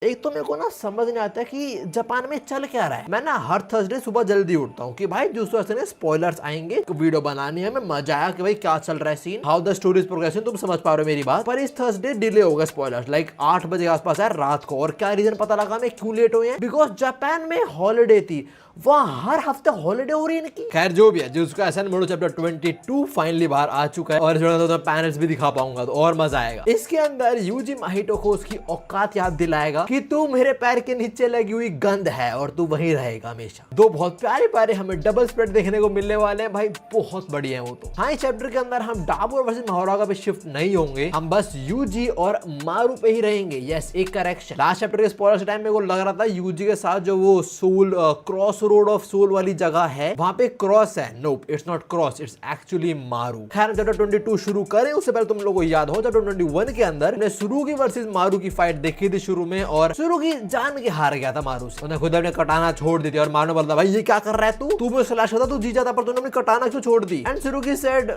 एक तो मेरे को ना समझ नहीं आता कि जापान में चल क्या रहा है। मैं ना हर थर्सडे सुबह जल्दी उठता हूँ कि भाई जिस वजह से स्पॉयलर्स आएंगे, वीडियो बनानी है, मैं मजा आया कि भाई क्या चल रहा है scene, how the story is progressing. तुम समझ पा रहे हो मेरी बात। पर इस थर्सडे डिले होगा स्पॉयलर्स, लाइक 8 बजे के आसपास है रात को। और क्या रीजन पता लगा मैं क्यों लेट हुए हैं? बिकॉज जापान में हॉलिडे थी, वहाँ हर हफ्ते हॉलिडे हो रही है इनकी। खैर जो भी है, जिसका एसन मोडो चैप्टर 22 फाइनली बाहर आ चुका है और जो तो पैनल्स भी दिखा पाऊंगा तो और मजा आएगा। इसके अंदर यूजी माहितो को उसकी औकात याद दिलाएगा कि तू मेरे पैर के नीचे लगी हुई गंद है और तू वहीं रहेगा हमेशा। दो बहुत प्यारे प्यारे हमें डबल स्प्रेड देखने को मिलने वाले हैं भाई, बहुत बढ़िया है वो तो। हाँ, इस चैप्टर के अंदर हम डाबोर वर्सेस महारागा पे शिफ्ट नहीं होंगे, हम बस यूजी और मारू पे ही रहेंगे। यस, एक करेक्शन। लास्ट चैप्टर के स्पॉयलर टाइम मेरे को लग रहा था यूजी के साथ जो वो soul cross road of soul वाली जगह है वहां पे क्रॉस है। Nope, it's not cross, it's actually Maru. खैर चैप्टर 22 शुरू करें उससे पहले तुम लोगों को याद हो चैप्टर 21 के अंदर हमने सुरुगी वर्सेस मारू की फाइट देखी थी शुरू में, और सुरुगी जान के हार गया था मारू से। उन्हें खुद अपने कटाना छोड़ दी थी और मारू बोलता भाई ये क्या कर रहा है तू मुझे स्लैश करता, तू जी जाता पर तूने अपनी कटाना क्यों छोड़ दी? एंड सुरुगी सेड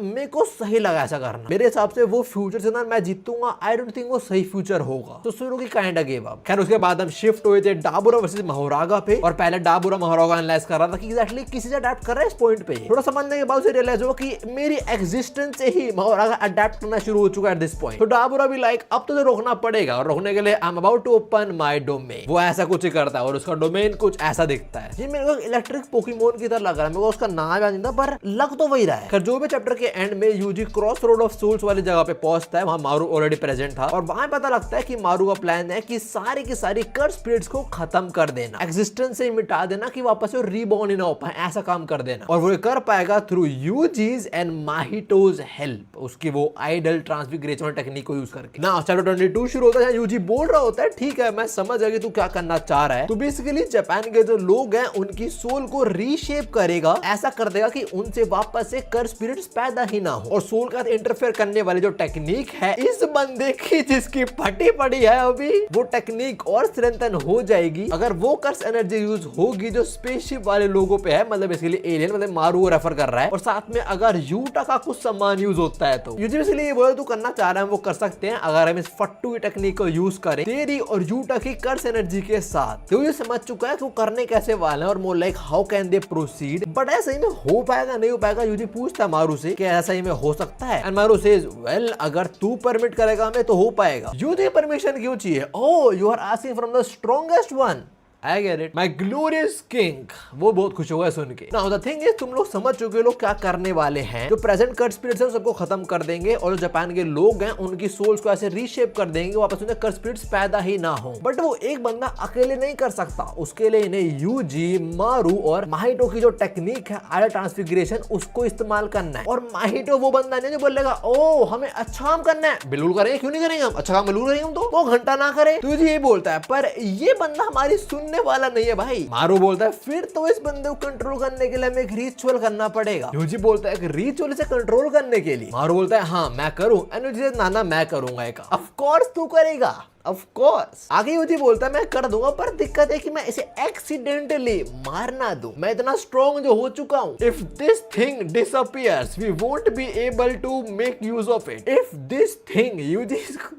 मेरे को सही लगा ऐसा करना, मेरे हिसाब से वो फ्यूचर से ना मैं जीतूंगा, आई डोंट थिंक वो सही फ्यूचर होगा। तो सुरुगी काइंड ऑफ गिव अप। खैर उसके बाद हम शिफ्ट हुए थे डाबुरा वर्सेस महारागा पे, और पहले डाबुरा महारागा एनालाइज कर रहा था कि एग्जैक्टली किसी से अडैप्ट कर रहा है इस पॉइंट पे। थोड़ा समझने के बाद उसे रियलाइज हुआ कि मेरी एग्जिस्टेंस से ही महारागा अडैप्ट करना शुरू हो चुका है एट दिस पॉइंट। तो डाबुरा भी लाइक अब तो रोकना पड़ेगा, और रोकने के लिए I am about to open my domain. वो ऐसा कुछ ही करता है और उसका डोमेन कुछ ऐसा दिखता है जी, मेरे को इलेक्ट्रिक पोकेमोन की तरह लग रहा है। मेरे को उसका नाम याद नहीं था पर लग तो वही रहा है। जो भी चैप्टर के एंड में Yuji cross road of souls वाली जगह पे पहुंचता है, वहां मारू ऑलरेडी प्रेजेंट था, और वहां पता लगता है कि मारू का प्लान है कि सारी की सारी कर्स स्पिरिट्स को खत्म कर देना, एग्जिस्टेंस से मिटा देना, कि वापस से रीबॉर्न ही ना हो पाए, ऐसा काम कर देना। और वो ये कर पाएगा थ्रू यूजीज एंड माहितोज हेल्प, उसकी वो आइडल ट्रांसफिगरेशन टेक्निक को यूज करके। ना चैप्टर 22 शुरू होता है, यूजी बोल रहा होता है ठीक है मैं समझ गया कि तू क्या करना चाह रहा है। तो बेसिकली जापान के जो लोग हैं उनकी सोल को रीशेप करेगा, ऐसा कर देगा कि उनसे वापस से कर्स स्पिरिट्स पैदा ही ना हो। और सोल का इंटरफेयर करने वाली जो टेक्निक है इस बंदे की, जिसकी फटी पड़ी है अभी, वो टेक्निक और स्ट्रेंथन हो जाएगी अगर वो कर्स एनर्जी यूज होगी जो स्पेसशिप वाले लोगों पे है, मतलब इसके लिए एलियन, मतलब मारू को रेफर कर रहा है। और साथ में अगर यूटा का कुछ सामान यूज होता है तो यूजी इसलिए बोले तू करना चाह रहा है वो कर सकते हैं अगर हम इस फट्टू की टेक्निक को यूज करें तेरी और यूटा की कर्स एनर्जी के साथ। तो ये समझ चुका है कि वो करने कैसे वाले हैं, और more like how can they proceed. But ऐसा सही में हो पाएगा नहीं हो पाएगा? यूजी पूछता है मारू से कि ऐसा सही में हो सकता है, एंड मारू सेज वेल अगर तू परमिट करेगा हमें तो हो पाएगा। यूजी परमिशन क्यों चाहिए? Oh you are asking from the strongest one, I get it. My glorious king. वो बहुत खुश होगा सुन के। Now the thing is, तुम लोग समझ चुके लोग क्या करने वाले हैं। जो प्रेजेंट कर्स स्पिरिट्स है सबको खत्म कर देंगे, और जो जापान के लोग हैं उनकी सोल्स को ऐसे रीशेप कर देंगे वापस उन्हें कर्स स्पिरिट्स पैदा ही ना हो। बट वो एक बंदा अकेले नहीं कर सकता, उसके लिए इन्हें यूजी, मारू और माहितो की जो टेक्निक है आइडल ट्रांसफिगरेशन, उसको इस्तेमाल करना है। और माहितो वो बंदा नहीं जो बोलेगा ओ हमें अच्छा काम करना है, बिल्कुल करेंगे, क्यों नहीं करेंगे हम अच्छा काम, बिल्कुल करेंगे हम, तो वो घंटा ना करे। तो ये बोलता है, पर ये बंदा हमारी सुनने वाला नहीं है भाई। मारू बोलता है फिर तो इस बंदे को कंट्रोल करने के लिए हमें एक रिचुअल करना पड़ेगा। यूजी बोलता है एक रिचुअल से कंट्रोल करने के लिए। मारू बोलता है हाँ मैं करूं, एंड यूजी नाना मैं करूंगा एक। ऑफ कोर्स तू करेगा, ऑफ कोर्स। आगे यूजी बोलता है मैं कर दूंगा, पर दिक्कत है कि मैं इसे एक्सीडेंटली मार ना दूं, मैं इतना स्ट्रॉन्ग जो हो चुका हूं। If this thing disappears we won't be able to make use of it. If this thing, Yuji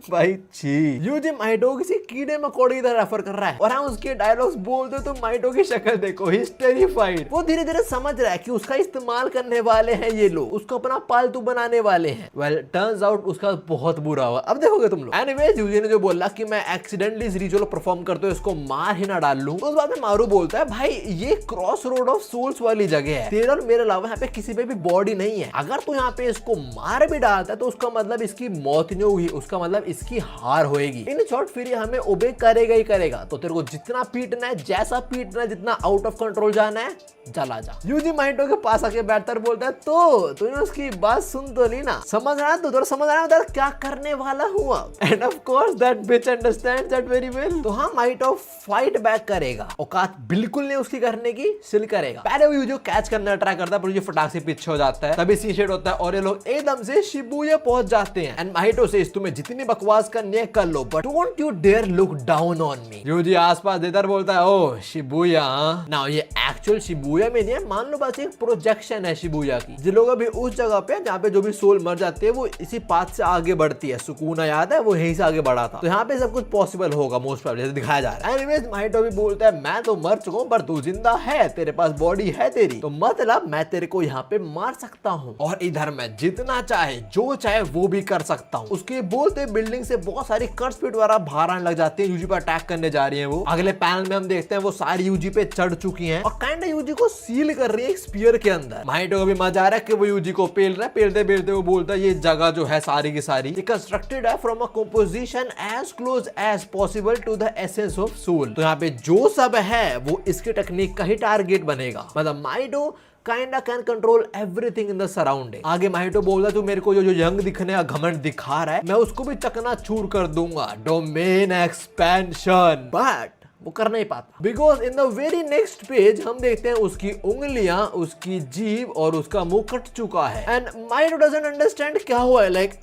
भाई छी, यूजी माहितो किसी कीड़े मकोड़े की तरह रेफर कर रहा है, और हम उसके डायलॉग्स बोलते तो माहितो की शक्ल देखो, ही इज टेरिफाइड। वो धीरे धीरे समझ रहा है कि उसका इस्तेमाल करने वाले हैं ये लोग, उसको अपना पालतू बनाने वाले हैं। वेल टर्न्स आउट उसका बहुत बुरा हुआ, अब देखोगे तुम लोग। एनीवेज यूजी ने जो बोला कि मैं एक्सीडेंटली इस रिचुअल परफॉर्म करते हुए इसको मार ही ना डाल लूं, तो उस बात में मारू बोलता है भाई ये क्रॉस रोड ऑफ सोल्स वाली जगह है, तेरा और मेरे अलावा यहाँ पे किसी पे भी बॉडी नहीं है। अगर तू यहाँ पे इसको मार भी डालता है तो उसका मतलब इसकी मौत नहीं होगी, उसका मतलब इसकी हार होएगी। इन शॉर्ट फिर ये हमें ओबे करेगा ही करेगा। तो तेरे को जितना पीटना है, जैसा पीटना है, जितना आउट ऑफ कंट्रोल जाना है चला जा। यूजी माहितो के पास आके बैठता बोलता है तो तूने उसकी बात सुन तो ली ना, समझ रहा तू, समझ रहा है क्या करने वाला हुआ। And of course that bitch understands that very well. तो हाँ माहितो फाइट बैक करेगा, औकात बिल्कुल नहीं उसकी करने की, सिल करेगा। पहले वो यूजी कैच करने का ट्राई करता है पर ये फटाक से पीछे हो जाता है, तभी सी शेड होता है और ये लोग एकदम से शिबुया पहुंच जाते हैं। एंड माहितो से तुम्हें जितनी बकवास करनी है कर लो, but don't you dare look down on me. यूजी आसपास देता बोलता है ओ शिबुया ना, ये एक्चुअल शिबुया में नहीं है, मान लो बस एक प्रोजेक्शन है शिबुया की। जो लोग अभी उस जगह पे जहाँ पे जो भी सोल मर जाते हैं वो इसी पाथ से आगे बढ़ती है। सुकूना याद है वो यहीं से आगे बढ़ा था। तो यहाँ पे ये सब कुछ पॉसिबल होगा मोस्ट प्रोबेबली, जैसे दिखाया जा रहा है। एनीवेज माहितो भी बोलता है मैं तो मर चुका हूँ पर तू जिंदा है, तेरे पास बॉडी है तेरी, तो मतलब मैं तेरे को यहाँ पे मार सकता हूँ और इधर मैं जितना चाहे जो चाहे वो भी कर सकता हूँ। उसके बोलते बिल्डिंग से बहुत सारी कर्स स्पीड वाला बाहर आने लग जाती है, यूजी पर अटैक करने जा रही है। वो अगले पैनल में हम देखते हैं वो सारी यूजी पे चढ़ चुकी हैं और काइंडा यूजी को सील कर रही है एक स्पीयर के अंदर। माहितो को भी मजा आ रहा है कि वो यूजी को पेल रहा है, पेलते पेलते वो बोलता है ये जगह जो है सारी की सारी कंस्ट्रक्टेड है from a composition as close as possible to the essence of soul. तो यहाँ पे जो सब है वो इसके टेक्निक का ही टारगेट बनेगा। मतलब माहितो kinda can control everything in the surrounding. आगे माहितो बोलता तू मेरे को जो यंग दिखने का घमंड दिखा रहा है मैं उसको भी चकनाचूर कर दूंगा, डोमेन एक्सपेंशन। बट वो कर नहीं पाता because in the very next page हम देखते हैं उसकी उंगलियां, उसकी जीभ और उसका मुंह कट चुका है एंड माहितो डजंट अंडरस्टैंड क्या हुआ है, लाइक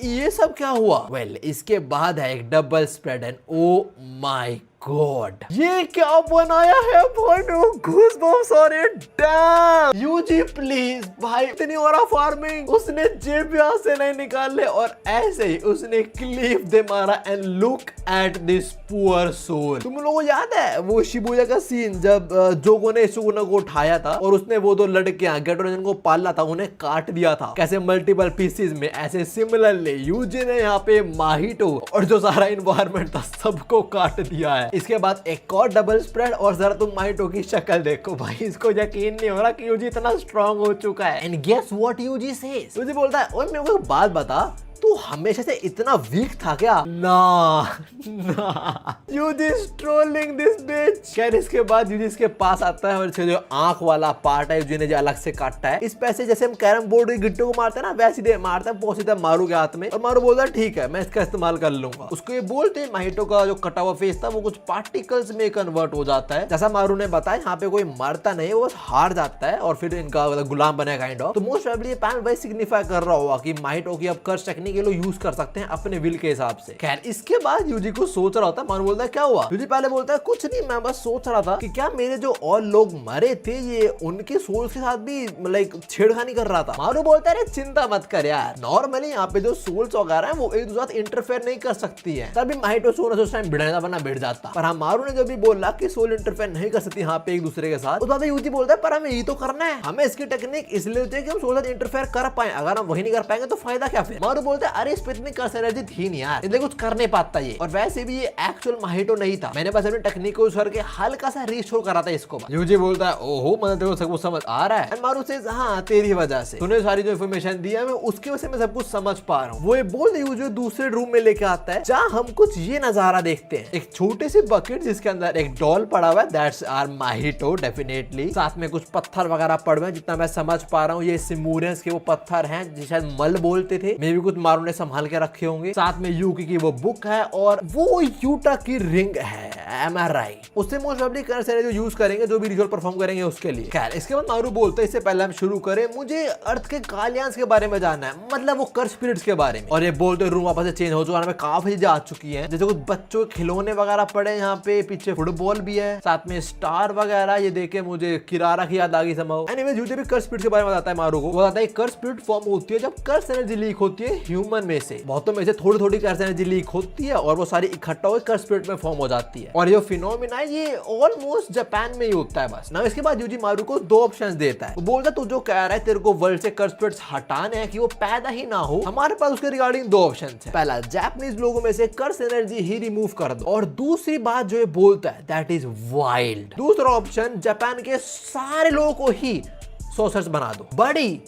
ये सब क्या हुआ। वेल इसके बाद है एक double spread and oh my God ये क्या बनाया है भाई, गूज़बम्प्स आ रहे हैं। डैम यूजी प्लीज भाई, इतनी और फार्मिंग उसने जेब यहाँ से नहीं निकाले और ऐसे ही उसने क्लिप दे मारा and look at this poor soul. तुम लोगों को याद है वो शिबुया का सीन जब जोगो ने सुगुना को उठाया था और उसने वो दो लड़कियां गेटो जिनको पाला था उन्हें काट दिया था कैसे मल्टीपल पीसेस में, ऐसे सिमिलरली यूजी ने यहाँ पे माहितो और जो सारा इन्वायरमेंट था सबको काट दिया है। इसके बाद एक और डबल स्प्रेड और जरा तुम माहितो की शक्ल देखो भाई, इसको यकीन नहीं हो रहा कि यूजी इतना स्ट्रांग हो चुका है। And guess what Yuji says, Yuji बोलता है ओए मेरे को एक बात बता, तू हमेशा से इतना वीक था क्या? ना यूजी ट्रोलिंग दिस बिच। खैर इसके बाद यूजी इसके पास आता है और इसके जो आंख वाला पार्ट है यूजी ने जो अलग से काटा है, इस पैसे जैसे हम कैरम बोर्ड की गिट्टू को मारते हैं ना वैसे ही मारता है, वो सीधा मारू के हाथ में और मारू बोलता है ठीक है मैं इसका इस्तेमाल कर लूंगा। उसको ये बोलते माहितो का जो कटा हुआ फेस था वो कुछ पार्टिकल्स में कन्वर्ट हो जाता है। जैसा मारू ने बताया यहाँ पे कोई मरता नहीं, वो बस हार जाता है और फिर इनका गुलाम बने काइंड ऑफ। तो मोस्ट प्रोबेबली ये पैनल वही सिग्निफाई कर रहा होगा कि माहितो की अब कर्स टेक्निक ये लोग यूज कर सकते हैं अपने विल के हिसाब से। खैर इसके बाद यूजी को सोच रहा होता है, मारू बोलता है क्या हुआ? यूजी पहले बोलता है कुछ नहीं मैं बस सोच रहा था कि क्या मेरे जो और लोग मरे थे ये उनके सोल्स के साथ भी लाइक छेड़खानी कर रहा था। मारू बोलता है चिंता मत कर यार, नॉर्मली यहाँ पे जो सोल्स वगैरह है वो एक दूसरे साथ इंटरफेयर नहीं कर सकती है। तभी माहितो सोना उस टाइम भिड़ना बना भिड़ जाता, पर हाँ मारू ने जो भी बोला कि सोल इंटरफेयर नहीं कर सकती यहाँ पे एक दूसरे के साथ, उस बात यूजी बोलता है पर हमें ये तो करना है, हमें इसकी टेक्निक इसलिए होती है कि हम सोल साथ इंटरफेयर कर पाए, अगर हम वही नहीं कर पाएंगे तो फायदा क्या फिर। मारू बोलता है अरे इस पे इतनी कर्स एनर्जी थी नहीं यार, इसलिए कुछ कर नहीं पाता ये, और वैसे भी ये एक्चुअल माहितो नहीं था, मैंने बस अपनी टेक्निक को यूज करके हल्का सा रीस्टोर करा था इसको। यूजी बोलता है ओहो मतलब तेरे को सब कुछ समझ आ रहा है। मारू से हाँ तेरी वजह से तूने सारी जो इन्फॉर्मेशन दी है मैं उसकी वजह से मैं सब कुछ समझ पा रहा हूँ। वो ये बोल यूजी दूसरे रूम में लेके आता है जहाँ हम कुछ ये नजारा देखते हैं, एक छोटे से बकेट जिसके अंदर एक डॉल पड़ा हुआ है, दैट्स आवर माहितो डेफिनेटली, साथ में कुछ पत्थर वगैरह पड़े हुए हैं, जितना मैं समझ पा रहा हूँ ये सिमूरेंस के वो पत्थर हैं जिसे शायद मल बोलते थे, मे भी कुछ मारू ने संभाल के रखे होंगे। साथ में यूकी की वो बुक है और वो यूटा की रिंग है, एम आई राइट? उससे मोस्ट प्रोबेबली कर्स एनर्जी यूज करेंगे जो भी रिचुअल परफॉर्म करेंगे उसके लिए। खैर इसके बाद मारू बोलते इससे पहले हम शुरू करें मुझे अर्थ के गालियांस के बारे में जानना है, मतलब वो कर्स स्पिरिट्स के बारे में। और ये बोलते रूम वापस से चेंज हो चुका है, काफी चीजें आ चुकी हैं, जैसे कुछ बच्चों के खिलौने वगैरह पड़े यहाँ पे, पीछे फुटबॉल भी है, साथ में स्टार वगैरह, ये देखे मुझे किरारा की याद आ गई समझो। एनीवे यूटी भी कर्स स्पिरिट के बारे में बताता है मारू को, वो बताता है कर्स स्पिरिट फॉर्म होती है जब कर्स एनर्जी लीक होती है ह्यूमन में से, बहुतों में से थोड़ी थोड़ी कर्स एनर्जी लीक होती है और वो सारी इकट्ठा होकर कर्स स्पिरिट में फॉर्म हो जाती है। और ये फिनोमेना ये ऑलमोस्ट जापान में ही होता है बस ना। इसके बाद यूजी मारू को दो ऑप्शंस देता है, वो बोलता है तू जो कह रहा है तेरे को वर्ल्ड से कर्स स्पिरिट्स हटाने हैं कि वो पैदा ही ना हो, हमारे पास उसके रिगार्डिंग दो ऑप्शंस है। पहला जापानीज लोगों में से कर्स एनर्जी ही रिमूव कर दो, और दूसरी बात जो ये बोलता है दैट इज वाइल्ड। दूसरा ऑप्शन जापान के सारे लोगों को ही सोर्सर्स बना दो। बड़ी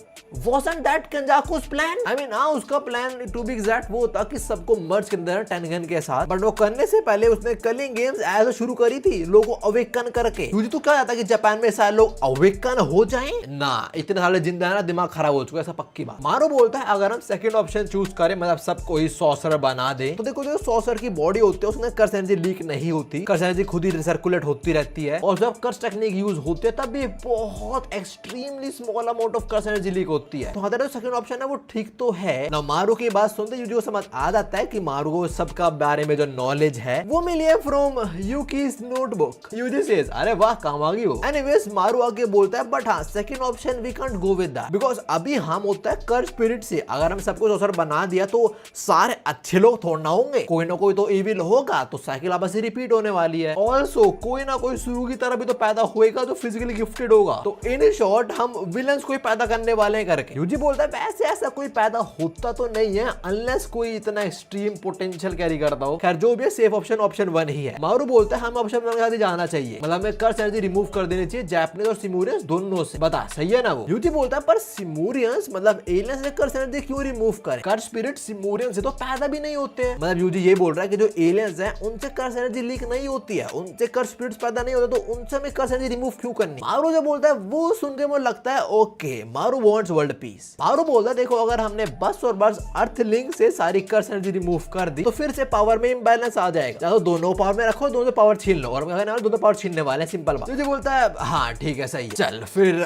wasn't that Kenjaku's plan? I mean, हाँ उसका प्लान टू बी एग्जैक्ट वो था कि सबको मर्ज कर देना टेनगन के साथ, बट वो करने से पहले उसने कलिंग गेम्स ऐसे शुरू करी थी लोगों को अवेकन करके। तुझे तो क्या जाता कि जापान में सारे लोग अवेकन हो जाएं? ना, इतने सारे जिंदा है ना, दिमाग खराब हो चुका है, ऐसा पक्की बात। मारो बोलता है अगर हम सेकंड ऑप्शन चूज करें, मतलब सबको ही सॉसर बना दे, तो देखो जो सॉसर की बॉडी होती है उसमें कर्स एनर्जी लीक नहीं होती, कर्स एनर्जी खुद ही रिसर्कुलेट होती रहती है, और जब कर्स टेक्निक यूज होती है तब भी बहुत extremely small amount of curse energy leak होती होती है। तो हमारा जो सेकंड ऑप्शन है वो ठीक तो है ना। मारू की बात सुनते यूजी को समझ आ जाता है कि मारू को सबका बारे में जो नॉलेज है वो मिली है फ्रॉम यूकी's नोटबुक। यूजी सेज अरे वाह काम आ गई हो। एनीवेज मारू आगे बोलता है बट हाँ second option we can't go with that because अभी हम होता है कर्स स्पिरिट से अगर हम सब कुछ अवसर बना दिया तो सारे अच्छे लोग थोड़ा ना होंगे, कोई ना कोई तो इविल होगा, तो साइकिल आपस रिपीट होने वाली है। ऑल्सो कोई ना कोई शुरू की तरह भी तो पैदा होएगा जो फिजिकली गिफ्टेड होगा। तो इन शॉर्ट हम विलन्स को पैदा करने वाले हैं करके। यूजी बोलता है वैसे ऐसा कोई पैदा होता तो नहीं है अनलेस कोई इतना एक्सट्रीम पोटेंशियल कैरी करता हो। खैर जो भी है सेफ ऑप्शन ऑप्शन 1 ही है। मारू बोलता है हमें ऑप्शन 1 के साथ ही जाना चाहिए, मतलब हमें कर्स एनर्जी रिमूव कर देनी चाहिए जापानीज और सिमूरियंस दोनों से। बता सही है ना वो। यूजी बोलता है पर सिमूरियंस मतलब एलियंस से कर्स एनर्जी क्यों रिमूव करें? कर्स स्पिरिट सिमूरियंस से तो पैदा भी नहीं होते हैं। मतलब यूजी ये बोल रहा है कि जो एलियंस हैं उनसे कर्स एनर्जी लीक नहीं होती है, उनसे कर्स स्पिरिट्स पैदा नहीं होते, तो उनसे हमें कर्स एनर्जी रिमूव क्यों करनी? मारू जो बोलता है वो सुन के मुझे लगता है ओके मारू वांट्स वर्ल्ड पीस। मारू बोलता है देखो अगर हमने बस और बस अर्थ लिंक से सारी कर्स एनर्जी रिमूव कर दी तो फिर से पावर में इंबैलेंस आ जाएगा। तो दोनों पावर में रखो, दोनों पावर छीन लो, और दोनों पावर छीनने वाले हैं, सिंपल बात। मुझे बोलता है हाँ ठीक है सही है। चल फिर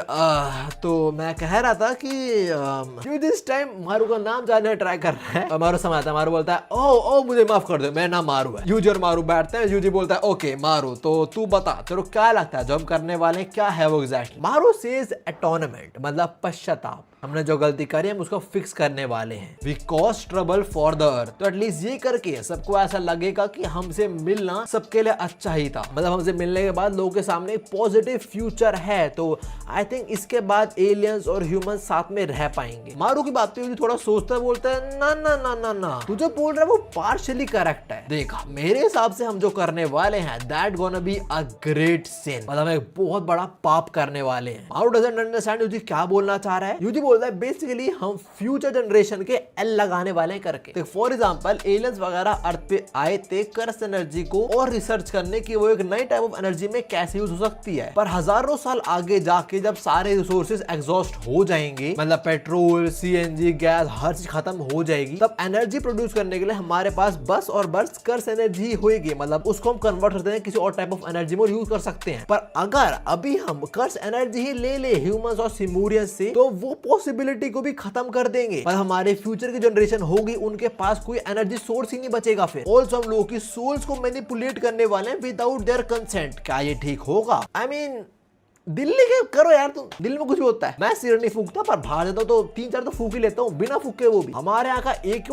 तो मैं कह रहा था कि दिस टाइम मारू का नाम जानने ट्राई कर रहा है। मारू समझता है, मारू बोलता है ओ मुझे माफ कर दो, मैं नाम मारू है। यूजी और मारू बैठते हैं। यूजी बोलता है ओके मारू तो तू बता तेरे को क्या लगता है जो हम करने वाले हैं क्या है वो एग्जैक्टली? मारू सेज एटोनमेंट मतलब पश्चाताप, हमने जो गलती करी हम उसको फिक्स करने वाले हैं। We cause trouble for the earth, तो एटलीस्ट ये करके सबको ऐसा लगेगा कि हमसे मिलना सबके लिए अच्छा ही था, मतलब हमसे मिलने के बाद लोगों के सामने एक पॉजिटिव फ्यूचर है। तो आई थिंक इसके बाद एलियंस और ह्यूमंस साथ में रह पाएंगे। मारू की बात पे थोड़ा सोचता है, बोलता है ना ना ना ना ना तू जो बोल रहा है वो पार्शियली करेक्ट है। देखा मेरे हिसाब से हम जो करने वाले हैं that gonna be a great sin, मतलब एक बहुत बड़ा पाप करने वाले हैं। मारू डजंट अंडरस्टैंड यूजी क्या बोलना चाह रहा है। यूजी बोलता है बेसिकली हम फ्यूचर जनरेशन के एल लगाने वाले हैं करके। तो फॉर एग्जांपल एलियंस वगैरह अर्थ पे आए थे कर्स एनर्जी को और रिसर्च करने की वो एक नई टाइप ऑफ एनर्जी में कैसे यूज हो सकती है। पर हजारों साल आगे जाके जब सारे रिसोर्सेज एग्जॉस्ट हो जाएंगे, मतलब पेट्रोल सीएनजी गैस हर चीज खत्म हो जाएगी, तब एनर्जी प्रोड्यूस करने के लिए हमारे पास बस और बस कर्स एनर्जी होगी, मतलब उसको हम कन्वर्ट करते हैं किसी और टाइप ऑफ एनर्जी में यूज कर सकते हैं। पर अगर अभी हम कर्स एनर्जी ही ले ले ह्यूमंस और सिमूरियंस से तो वो पॉसिबिलिटी को भी खत्म कर देंगे और हमारे फ्यूचर की जनरेशन होगी उनके पास कोई एनर्जी सोर्स ही नहीं बचेगा। फिर ऑल्सो हम लोगों की सोल्स को मैनिपुलेट करने वाले हैं विदाउट देयर कंसेंट। क्या ये ठीक होगा? आई मीन दिल्ली के करो यार, तुम दिल्ली में कुछ भी होता है। मैं सिर नहीं फूकता पर बाहर जाता हूँ तो 3-4 तो फूक ही लेता हूँ बिना फूके। वो भी हमारे यहाँ का एक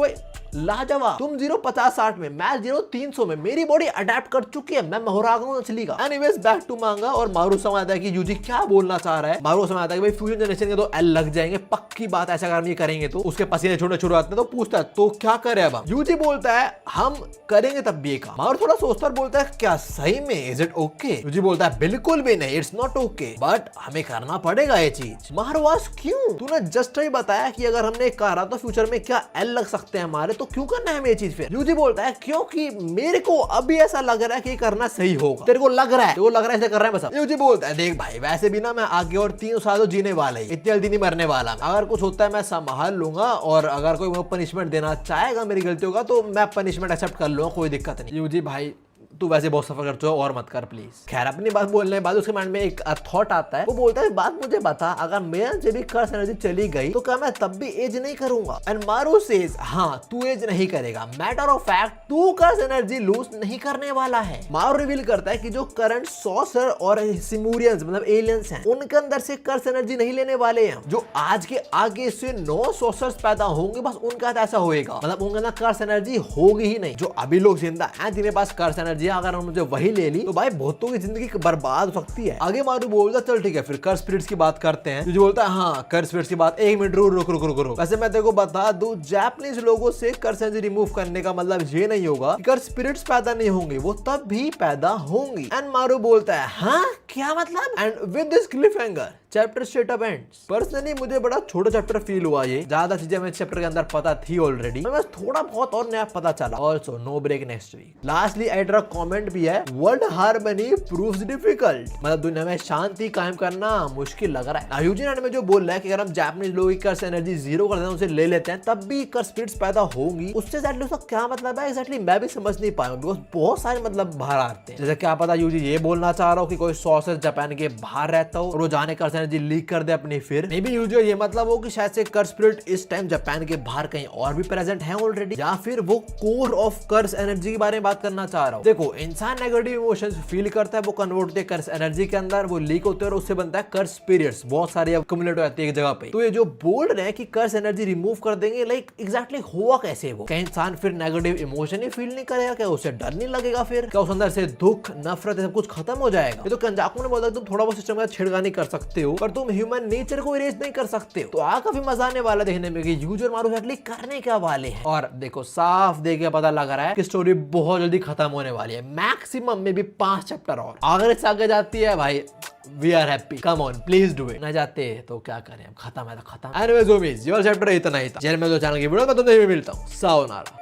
लाजवाब। तुम 0-50-60 में, मैं 0-300 में। मेरी बॉडी अडेप्ट कर चुकी है, मैं मोहरा गया हूं असली का। एनीवेज बैक टू मांगा। और मारू समझता है कि यूजी क्या बोलना चाह रहा है। मारू समझता है कि भाई फ्यूचर जनरेशन के तो एल लग जाएंगे पक्की बात, ऐसा अगर हम ये करेंगे तो उसके पसीने छोटे छोटे आते हैं। तो पूछता है तो क्या करे अब हम? यूजी बोलता है हम करेंगे तब भी काम। मारू थोड़ा सोचता बोलता है क्या सही में इज इट ओके? यूजी बोलता है बिल्कुल भी नहीं, इट्स नॉट ओके, बट हमें करना पड़ेगा ये चीज। मारू आस्क क्यों? तूने जस्ट ही बताया कि अगर हमने करा तो फ्यूचर में क्या एल लग सकते हैं हमारे, तो क्यों करना है हमें? फिर यूजी बोलता है क्योंकि मेरे को अभी ऐसा लग रहा है कि करना सही होगा। तेरे को लग रहा है, ऐसे कर रहा है बस। यूजी बोलता है देख भाई वैसे भी ना मैं आगे और 3 साल तो जीने वाला ही, इतनी जल्दी नहीं मरने वाला। अगर कुछ होता है मैं संभाल लूंगा और अगर कोई पनिशमेंट देना चाहेगा मेरी गलतियों का तो मैं पनिशमेंट एक्सेप्ट कर लूंगा, कोई दिक्कत नहीं। यूजी भाई तू वैसे बहुत सफर करते हो और मत कर प्लीज। खैर अपनी बात बोलने के बाद उसके माइंड में एक थॉट आता है। वो बोलता है बात मुझे बता, अगर मेरे से भी कर्स एनर्जी चली गई तो क्या मैं तब भी एज नहीं करूंगा? एंड मारू सेज हाँ तू एज नहीं करेगा, मैटर ऑफ फैक्ट तू कर्स एनर्जी लूज नहीं करने वाला है। मारू रिवील करता है कि जो करंट सॉर्सर और सिमूरियंस मतलब एलियंस हैं उनके अंदर से कर्स एनर्जी नहीं लेने वाले हैं। जो आज के आगे से 9 सॉर्सर्स पैदा होंगे बस उनका ऐसा होएगा, मतलब उनके अंदर कर्स एनर्जी होगी ही नहीं। जो अभी लोग जिंदा हैं जिनके पास कर्स एनर्जी अगर मुझे वही ले ली तो भाई बहुतों की जिंदगी बर्बाद हो सकती है। आगे मारू बोलता चल ठीक है फिर कर्स स्पिरिट्स की बात करते हैं। जो बोलता है हाँ कर्स स्पिरिट्स की बात, 1 मिनट रुक। वैसे मैं तेरे को बता दूं जापानीज लोगों से कर्स एनर्जी रिमूव करने का मतलब ये नहीं होगा कि कर्स स्पिरिट्स पैदा नहीं होंगे, वो तब भी पैदा होंगी। एंड मारू बोलता है हाँ क्या मतलब? And with this cliffhanger chapter straight up ends. Personally मुझे बड़ा छोटा चैप्टर फील हुआ, ये ज्यादा चीजें हमें चैप्टर के अंदर पता थी ऑलरेडी, बस थोड़ा बहुत और नया पता चला। Also no break next week. Lastly I draw comment भी है, वर्ल्ड हार्मनी प्रूव्स डिफिकल्ट, मतलब दुनिया में शांति कायम करना मुश्किल लग रहा है। यूजी में जो बोल रहा है कि अगर हम जापानीज लोगों की कर्स एनर्जी 0 कर देते हैं, उसे ले लेते हैं तब भी कर्स स्पिरिट्स पैदा होंगी, उससे एग्जैक्टली उसका क्या मतलब है एग्जैक्टली मैं भी समझ नहीं पाया, बिकॉज बहुत सारे मतलब बाहर आते हैं। जैसे क्या पता यूजी ये बोलना चाह रहा हो कि कोई सॉर्सर जापान के बाहर रहता हो और वो जाने कर्स एनर्जी लीक कर दे अपनी। फिर मे बी यूजुअल ये मतलब हो कि शायद से कर्स स्पिरिट इस टाइम जापान के बाहर कहीं और भी प्रेजेंट है ऑलरेडी, या फिर वो कोर ऑफ कर्स एनर्जी के बारे में बात करना चाह रहा हूँ। देखो इंसान नेगेटिव इमोशंस फील करता है, वो कन्वर्ट होते हैं कर्स एनर्जी के अंदर, वो लीक होते हैं और उससे बनता है कर्स स्पिरिट्स, बहुत सारी अक्युमुलेट हो जाती है एक जगह पे। तो ये जो बोल रहे हैं कि कर्स एनर्जी रिमूव कर देंगे, लाइक एग्जैक्टली हुआ कैसे वो? क्या इंसान फिर नेगेटिव इमोशन ही फील नहीं करेगा? क्या उसे डर नहीं लगेगा? फिर क्या उस अंदर से दुख नफरत सब कुछ खत्म हो जाएगा? ये तो कंजाकू ने बोला तुम थोड़ा बहुत सिस्टम का छेड़खानी कर सकते हो, पर तुम ह्यूमन नेचर को इरेज नहीं कर सकते हो। तो काफी मजा आने वाला देखने में कि यूजर मारू एक्चुअली करने क्या वाले हैं। और देखो साफ देख के पता लग रहा है कि स्टोरी बहुत जल्दी खत्म होने वाली है, मैक्सिमम में भी 5 चैप्टर और। अगर इससे आगे जाती है भाई we are happy, come on please do it. ना जाते तो क्या करें, अब खत्म है तो खत्म। एनीवेज उम्मीद ये चैप्टर इतना ही था। चैनल में जो चैनल की वीडियो मैं तुमसे भी मिलता हूँ। सायोनारा।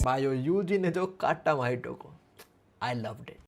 भाई यूजी ने जो काटा माइटो को, आई लव्ड इट।